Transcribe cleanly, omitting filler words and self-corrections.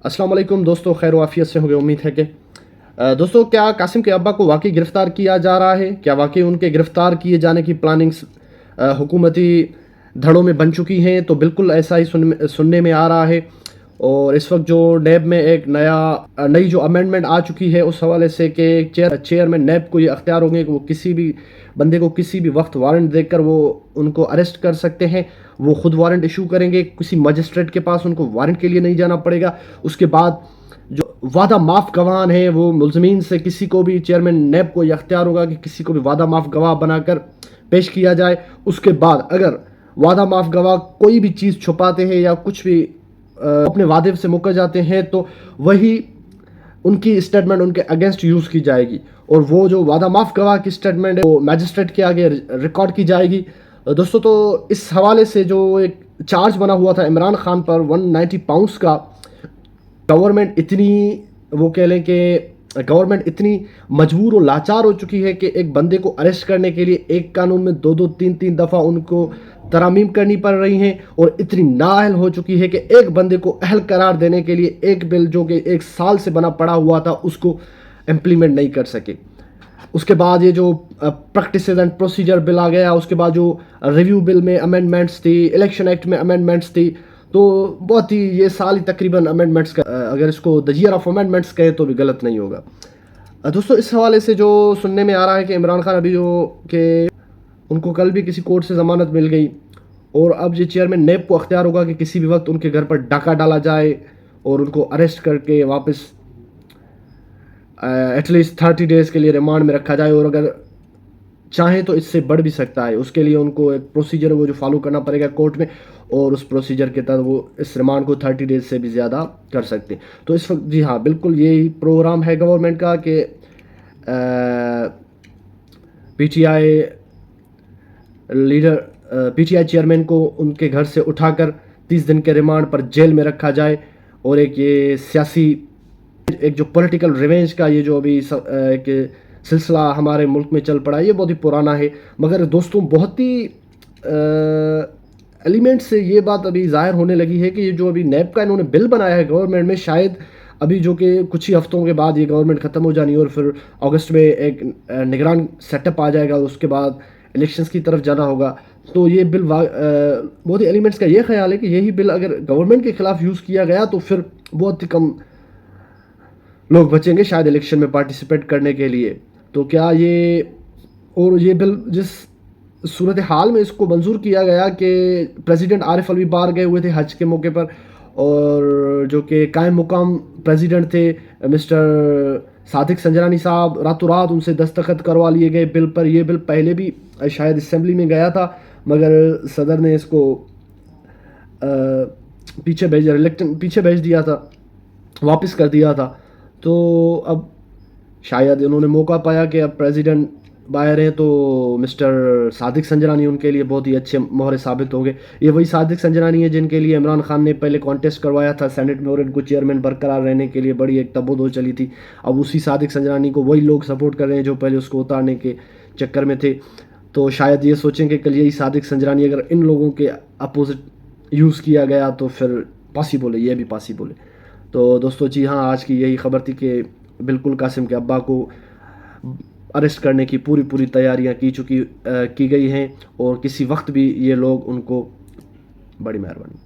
अस्सलाम वालेकुम दोस्तों, खैर वाफियत से होंगे। उम्मीद है कि दोस्तों, क्या कासिम के अब्बा को वाकई गिरफ़्तार किया जा रहा है? क्या वाकई उनके गिरफ़्तार किए जाने की प्लानिंग्स हुकूमती धड़ों में बन चुकी हैं? तो बिल्कुल ऐसा ही सुनने में आ रहा है। और इस वक्त जो नैब में एक नई जो अमेंडमेंट आ चुकी है उस हवाले से कि चेयरमैन नैब को ये अख्तियार होंगे कि वो किसी भी बंदे को किसी भी वक्त वारंट देकर वो उनको अरेस्ट कर सकते हैं। वो ख़ुद वारंट इशू करेंगे, किसी मजिस्ट्रेट के पास उनको वारंट के लिए नहीं जाना पड़ेगा। उसके बाद जो वादा माफ़ गवाह हैं वो मुलजमीन से किसी को भी, चेयरमैन नैब को यह अख्तियार होगा कि किसी को भी वादा माफ़ गवाह बनाकर पेश किया जाए। उसके बाद अगर वादा माफ़ गवाह कोई भी चीज़ छुपाते हैं या कुछ भी अपने वादे से मुकर जाते हैं तो वही उनकी स्टेटमेंट उनके अगेंस्ट यूज़ की जाएगी, और वो जो वादा माफ़ गवाह की स्टेटमेंट है वो मैजिस्ट्रेट के आगे रिकॉर्ड की जाएगी। दोस्तों, तो इस हवाले से जो एक चार्ज बना हुआ था इमरान खान पर 190 पाउंड्स का, गवर्नमेंट इतनी, वो कह लें कि गवर्नमेंट इतनी मजबूर और लाचार हो चुकी है कि एक बंदे को अरेस्ट करने के लिए एक कानून में दो दो तीन तीन दफ़ा उनको तरमीम करनी पड़ रही हैं, और इतनी नाअहल हो चुकी है कि एक बंदे को अहल करार देने के लिए एक बिल जो कि 1 साल से बना पड़ा हुआ था उसको इम्प्लीमेंट नहीं कर सके। उसके बाद ये जो प्रैक्टिसेस एंड प्रोसीजर बिल आ गया, उसके बाद जो रिव्यू बिल में अमेंडमेंट्स थी, इलेक्शन एक्ट में अमेंडमेंट्स थी, तो बहुत ही ये साल ही तकरीबन अमेंडमेंट्स का, अगर इसको द ईयर ऑफ अमेंडमेंट्स कहे तो भी गलत नहीं होगा। दोस्तों, इस हवाले से जो सुनने में आ रहा है कि इमरान खान अभी जो कि उनको कल भी किसी कोर्ट से ज़मानत मिल गई, और अब ये चेयरमैन नैब को अख्तियार होगा कि किसी भी वक्त उनके घर पर डाका डाला जाए और उनको अरेस्ट करके वापस एटलीस्ट 30 डेज़ के लिए रिमांड में रखा जाए, और अगर चाहे तो इससे बढ़ भी सकता है। उसके लिए उनको एक प्रोसीजर वो जो फॉलो करना पड़ेगा कोर्ट में, और उस प्रोसीजर के तहत वो इस रिमांड को 30 डेज़ से भी ज़्यादा कर सकते हैं। तो इस वक्त जी हाँ, बिल्कुल यही प्रोग्राम है गवर्नमेंट का कि पीटीआई लीडर, पीटीआई चेयरमैन को उनके घर से उठाकर 30 दिन के रिमांड पर जेल में रखा जाए, और एक ये सियासी, एक जो पॉलिटिकल रिवेंज का ये जो अभी एक सिलसिला हमारे मुल्क में चल पड़ा है, ये बहुत ही पुराना है। मगर दोस्तों, बहुत ही एलिमेंट से ये बात अभी ज़ाहिर होने लगी है कि ये जो अभी नैब का इन्होंने बिल बनाया है गवर्नमेंट में, शायद अभी जो कि कुछ ही हफ्तों के बाद ये गवर्नमेंट ख़त्म हो जानी है और फिर अगस्त में एक निगरान सेटअप आ जाएगा, और उसके बाद इलेक्शंस की तरफ जाना होगा। तो ये बिल बहुत ही एलिमेंट्स का ये ख्याल है कि यही बिल अगर गवर्नमेंट के ख़िलाफ़ यूज़ किया गया तो फिर बहुत ही कम लोग बचेंगे शायद इलेक्शन में पार्टिसिपेट करने के लिए। तो क्या ये, और ये बिल जिस सूरत हाल में इसको मंजूर किया गया कि प्रेसिडेंट आरिफ अलवी बार गए हुए थे हज के मौके पर, और जो कि कायम मुकाम प्रेसिडेंट थे मिस्टर सादिक संजरानी साहब, रातों रात उनसे दस्तखत करवा लिए गए बिल पर। यह बिल पहले भी शायद असेंबली में गया था, मगर सदर ने इसको पीछे भेज दिया था, वापस कर दिया था। तो अब शायद इन्होंने मौका पाया कि अब प्रेसिडेंट बाहर हैं, तो मिस्टर सादिक संजरानी उनके लिए बहुत ही अच्छे मोहरे साबित होंगे। ये वही सादिक संजरानी है जिनके लिए इमरान खान ने पहले कॉन्टेस्ट करवाया था सेनेट में, और इनको चेयरमैन बरकरार रहने के लिए बड़ी एक तबोदो चली थी। अब उसी सादिक संजरानी को वही लोग सपोर्ट कर रहे हैं जो पहले उसको उतारने के चक्कर में थे। तो शायद ये सोचें कि कल यही सादिक संजरानी अगर इन लोगों के अपोजिट यूज़ किया गया तो फिर पॉसिबल है, ये भी पॉसिबल है। तो दोस्तों जी हाँ, आज की यही खबर थी कि बिल्कुल कासिम के अब्बा को अरेस्ट करने की पूरी तैयारियां की गई हैं, और किसी वक्त भी ये लोग उनको, बड़ी मेहरबानी।